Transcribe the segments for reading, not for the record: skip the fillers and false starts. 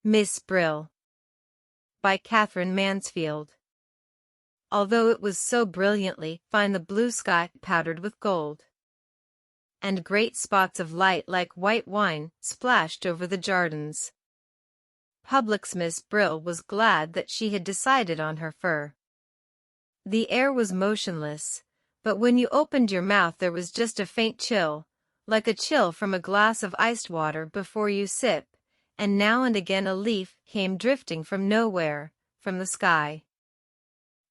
Miss Brill by Katherine Mansfield. Although it was so brilliantly fine, the blue sky powdered with gold, and great spots of light like white wine splashed over the jardins. Public's Miss Brill was glad that she had decided on her fur. The air was motionless, but when you opened your mouth there was just a faint chill, like a chill from a glass of iced water before you sip, and now and again a leaf came drifting from nowhere, from the sky.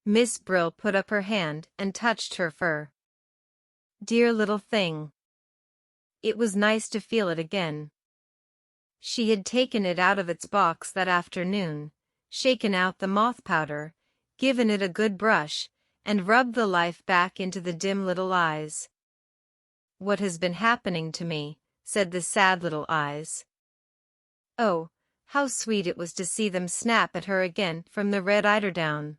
Miss Brill put up her hand and touched her fur. Dear little thing. It was nice to feel it again. She had taken it out of its box that afternoon, shaken out the moth powder, given it a good brush, and rubbed the life back into the dim little eyes. "What has been happening to me?" said the sad little eyes. Oh, how sweet it was to see them snap at her again from the red eiderdown.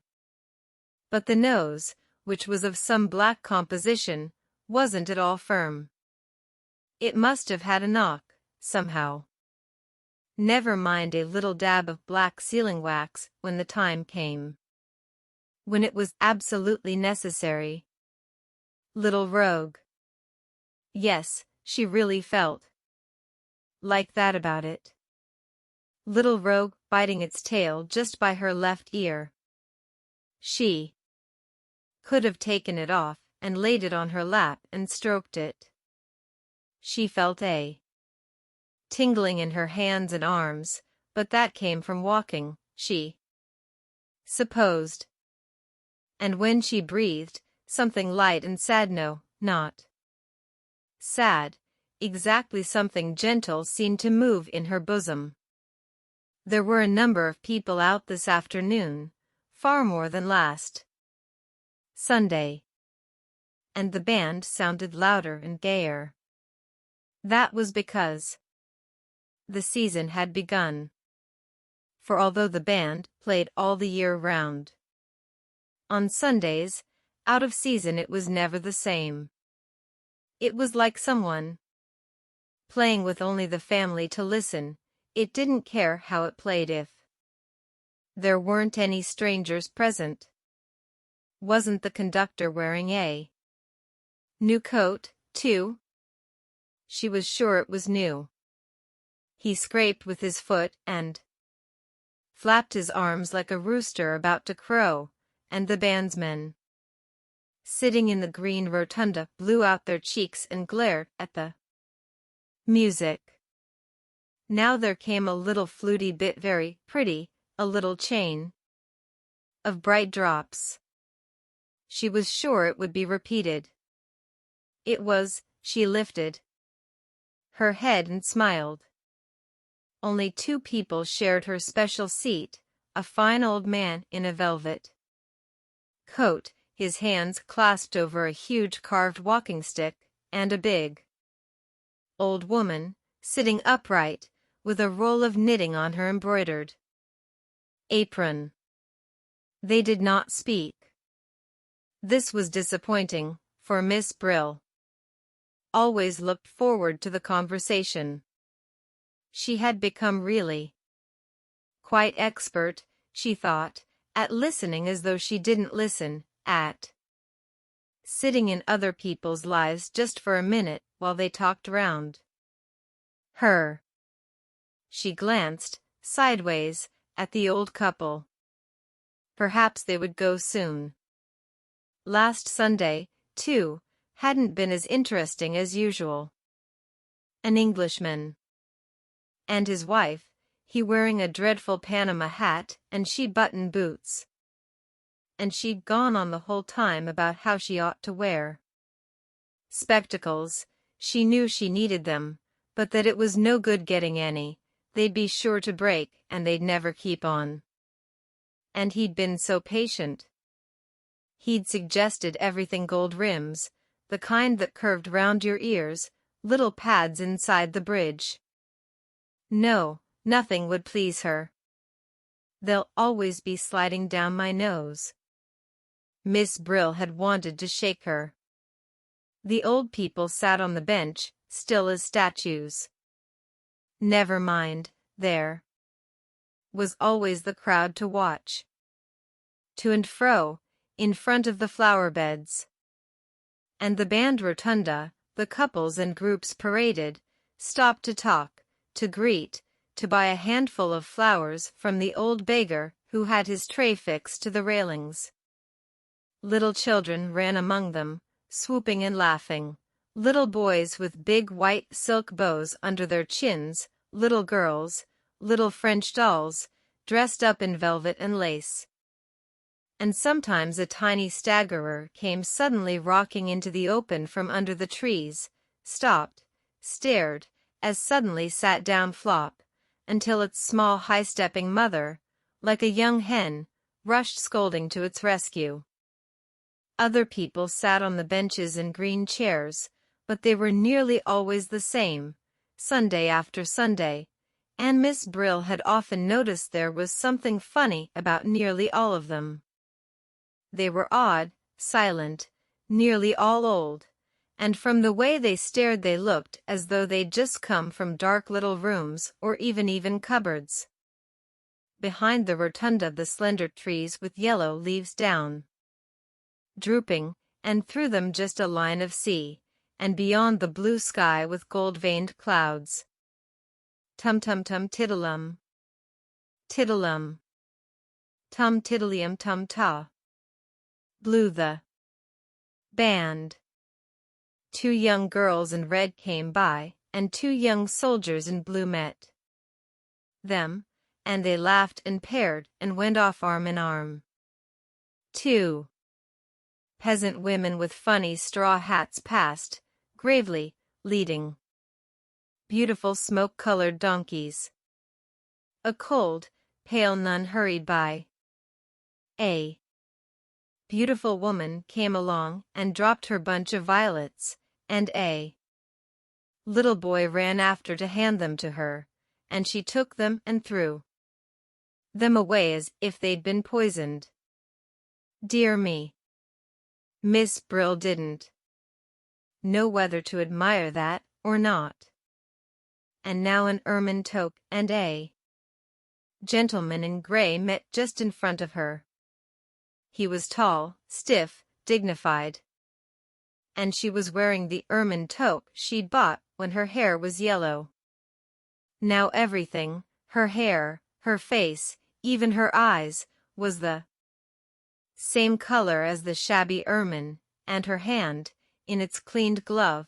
But the nose, which was of some black composition, wasn't at all firm. It must have had a knock, somehow. Never mind a little dab of black sealing wax when the time came. When it was absolutely necessary. Little rogue. Yes, she really felt like that about it. Little rogue biting its tail just by her left ear. She could have taken it off and laid it on her lap and stroked it. She felt a tingling in her hands and arms, but that came from walking, she supposed. And when she breathed, something light and sad, no, not sad, exactly something gentle seemed to move in her bosom. There were a number of people out this afternoon, far more than last Sunday. And the band sounded louder and gayer. That was because the season had begun. For although the band played all the year round, on Sundays, out of season, it was never the same. It was like someone playing with only the family to listen. It didn't care how it played if there weren't any strangers present. Wasn't the conductor wearing a new coat, too? She was sure it was new. He scraped with his foot and flapped his arms like a rooster about to crow, and the bandsmen, sitting in the green rotunda, blew out their cheeks and glared at the music. Now there came a little fluty bit, very pretty, a little chain of bright drops. She was sure it would be repeated. It was. She lifted her head and smiled. Only two people shared her special seat, a fine old man in a velvet coat, his hands clasped over a huge carved walking stick, and a big old woman, sitting upright, with a roll of knitting on her embroidered apron. They did not speak. This was disappointing, for Miss Brill always looked forward to the conversation. She had become really quite expert, she thought, at listening as though she didn't listen, at sitting in other people's lives just for a minute while they talked round her. She glanced, sideways, at the old couple. Perhaps they would go soon. Last Sunday, too, hadn't been as interesting as usual. An Englishman and his wife, he wearing a dreadful Panama hat and she button boots. And she'd gone on the whole time about how she ought to wear spectacles. She knew she needed them, but that it was no good getting any. They'd be sure to break and they'd never keep on. And he'd been so patient. He'd suggested everything: gold rims, the kind that curved round your ears, little pads inside the bridge. No, nothing would please her. They'll always be sliding down my nose. Miss Brill had wanted to shake her. The old people sat on the bench, still as statues. Never mind, there was always the crowd to watch. To and fro, in front of the flower beds. And the band rotunda, the couples and groups paraded, stopped to talk, to greet, to buy a handful of flowers from the old beggar who had his tray fixed to the railings. Little children ran among them, swooping and laughing. Little boys with big white silk bows under their chins, little girls, little French dolls, dressed up in velvet and lace. And sometimes a tiny staggerer came suddenly rocking into the open from under the trees, stopped, stared, as suddenly sat down flop, until its small high-stepping mother, like a young hen, rushed scolding to its rescue. Other people sat on the benches in green chairs, but they were nearly always the same, Sunday after Sunday, and Miss BRILL had often noticed there was something funny about nearly all of them. They were odd, silent, nearly all old, and from the way they stared they looked as though they'd just come from dark little rooms or even cupboards. Behind the rotunda the slender trees with yellow leaves down, drooping, and through them just a line of sea, and beyond the blue sky with gold-veined clouds. Tum-tum-tum tiddlum. Tiddlum. Tum tiddlium tum-ta. Blew the band. 2 young girls in red came by, and 2 young soldiers in blue met them, and they laughed and paired and went off arm in arm. 2 peasant women with funny straw hats passed, gravely, leading beautiful smoke-colored donkeys. A cold, pale nun hurried by. A beautiful woman came along and dropped her bunch of violets, and a little boy ran after to hand them to her, and she took them and threw them away as if they'd been poisoned. Dear me. Miss BRILL didn't know whether to admire that or not. And now an ermine toque and a gentleman in gray met just in front of her. He was tall, stiff, dignified, and she was wearing the ermine toque she'd bought when her hair was yellow. Now everything, her hair, her face, even her eyes, was the same color as the shabby ermine, and her hand, in its cleaned glove,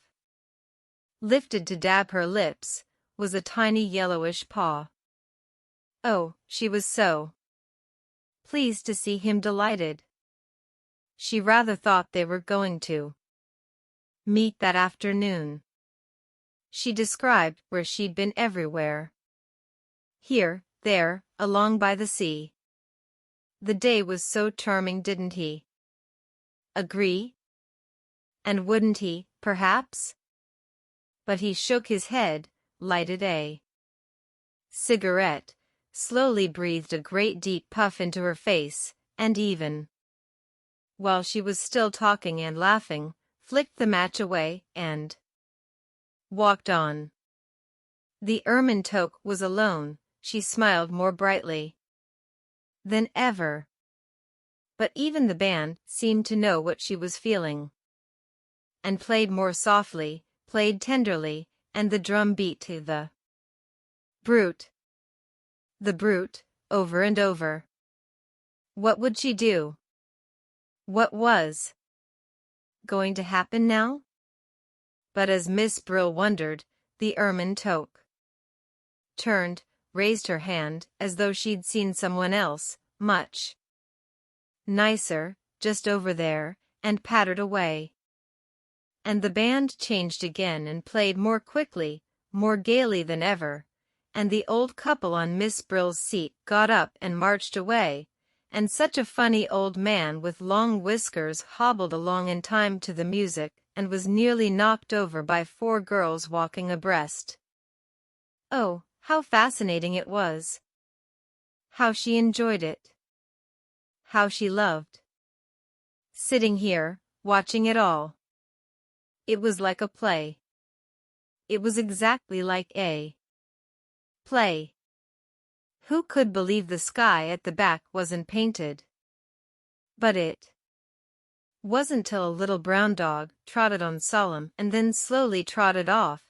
lifted to dab her lips, was a tiny yellowish paw. Oh, she was so pleased to see him delighted. She rather thought they were going to meet that afternoon. She described where she'd been everywhere. Here, there, along by the sea. The day was so charming, didn't he agree? And wouldn't he, perhaps? But he shook his head, lighted a cigarette, slowly breathed a great deep puff into her face, and even while she was still talking and laughing, flicked the match away and walked on. The ermine toque was alone. She smiled more brightly than ever. But even the band seemed to know what she was feeling, and played more softly, played tenderly, and the drum beat to the brute, over and over. What would she do? What was going to happen now? But as Miss BRILL wondered, the ermine toque turned, raised her hand as though she'd seen someone else, much nicer, just over there, and pattered away. And the band changed again and played more quickly, more gaily than ever, and the old couple on Miss BRILL's seat got up and marched away, and such a funny old man with long whiskers hobbled along in time to the music and was nearly knocked over by 4 girls walking abreast. Oh, how fascinating it was! How she enjoyed it! How she loved sitting here, watching it all. It was like a play. It was exactly like a play. Who could believe the sky at the back wasn't painted? But it wasn't till a little brown dog trotted on solemn and then slowly trotted off,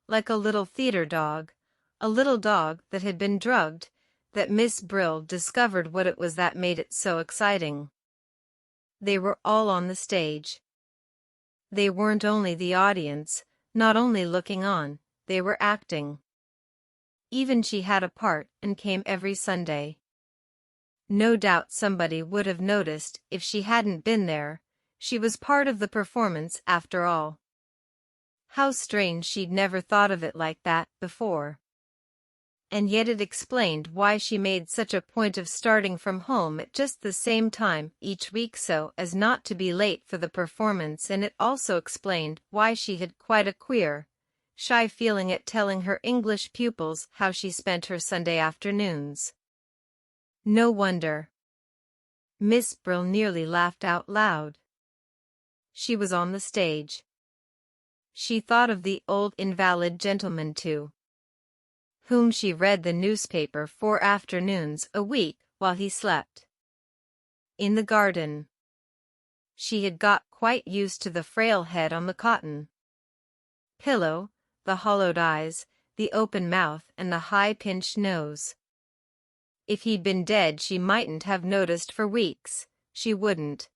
like a little theater dog, a little dog that had been drugged, that Miss Brill discovered what it was that made it so exciting. They were all on the stage. They weren't only the audience, not only looking on, they were acting. Even she had a part and came every Sunday. No doubt somebody would have noticed if she hadn't been there. She was part of the performance after all. How strange she'd never thought of it like that before. And yet it explained why she made such a point of starting from home at just the same time each week so as not to be late for the performance, and it also explained why she had quite a queer, shy feeling at telling her English pupils how she spent her Sunday afternoons. No wonder. Miss Brill nearly laughed out loud. She was on the stage. She thought of the old invalid gentleman too, whom she read the newspaper 4 afternoons a week while he slept in the garden. She had got quite used to the frail head on the cotton pillow, the hollowed eyes, the open mouth and the high-pinched nose. If he'd been dead she mightn't have noticed for weeks, she wouldn't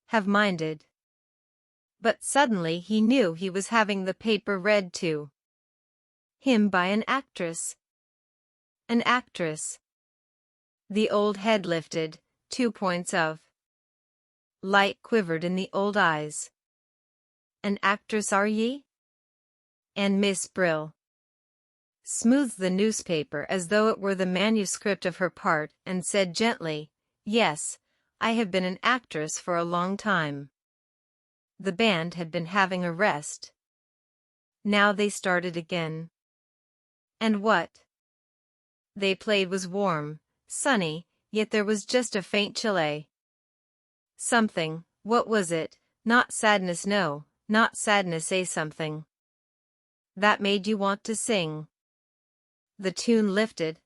have minded. But suddenly he knew he was having the paper read to him by an actress. An actress. The old head lifted, 2 points of light quivered in the old eyes. An actress, are ye? And Miss Brill smoothed the newspaper as though it were the manuscript of her part and said gently, "Yes, I have been an actress for a long time." The band had been having a rest. Now they started again. And what they played was warm, sunny, yet there was just a faint chill. Something, what was it? Not sadness, no, not sadness, something that made you want to sing. The tune lifted,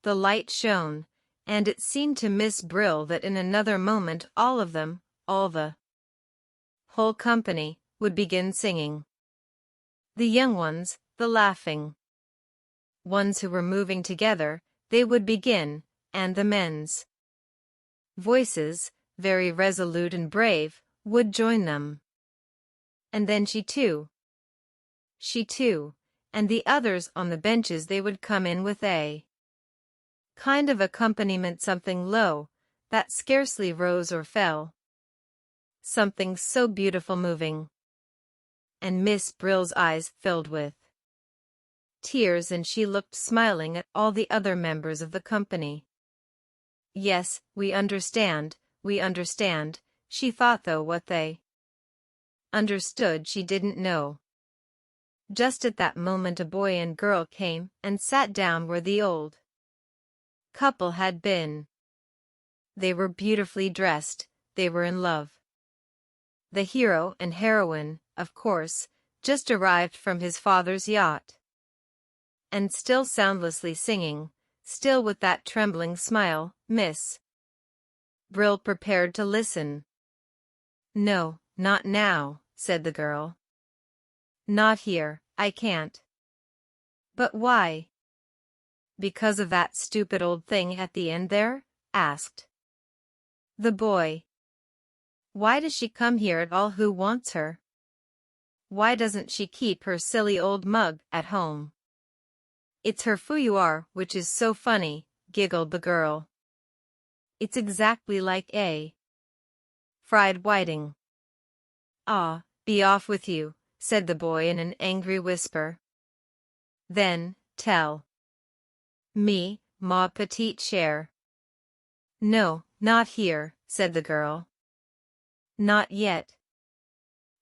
the light shone, and it seemed to Miss Brill that in another moment all of them, all the whole company, would begin singing. The young ones, the laughing ones who were moving together, they would begin, and the men's voices, very resolute and brave, would join them. And then she too, and the others on the benches, they would come in with a kind of accompaniment, something low, that scarcely rose or fell. Something so beautiful moving. And Miss Brill's eyes filled with tears and she looked smiling at all the other members of the company. Yes, we understand, she thought, though what they understood she didn't know. Just at that moment a boy and girl came and sat down where the old couple had been. They were beautifully dressed, they were in love. The hero and heroine, of course, just arrived from his father's yacht. And still soundlessly singing, still with that trembling smile, Miss Brill prepared to listen. "No, not now," said the girl. "Not here, I can't." "But why?" "Because of that stupid old thing at the end there?" asked the boy. "Why does she come here at all? Who wants her? Why doesn't she keep her silly old mug at home?" "It's her fouilloir which is so funny," giggled the girl. "It's exactly like a fried whiting." "Ah, be off with you," said the boy in an angry whisper. "Then, tell me, ma petite chère." "No, not here," said the girl. "Not yet."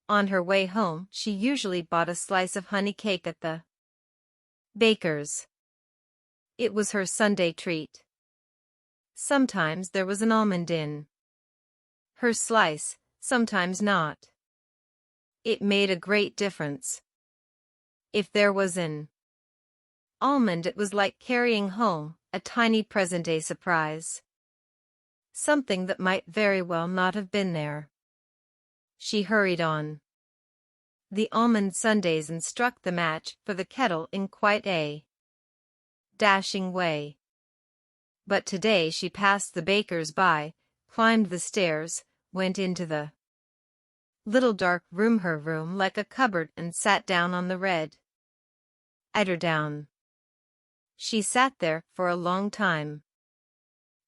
On her way home she usually bought a slice of honey cake at the baker's. It was her Sunday treat. Sometimes there was an almond in her slice, sometimes not. It made a great difference. If there was an almond it was like carrying home a tiny present-day surprise. Something that might very well not have been there. She hurried on. The almond sundaes and struck the match for the kettle in quite a dashing way. But today she passed the bakers by, climbed the stairs, went into the little dark room, her room like a cupboard, and sat down on the red eiderdown. She sat there for a long time.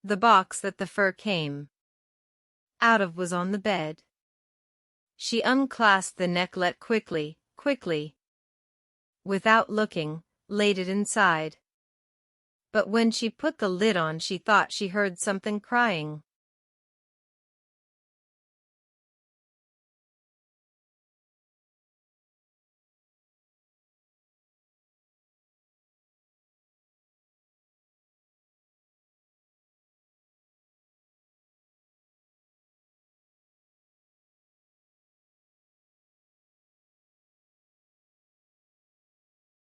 The box that the fur came out of was on the bed. She unclasped the necklet quickly, without looking, laid it inside. But when she put the lid on she thought she heard something crying.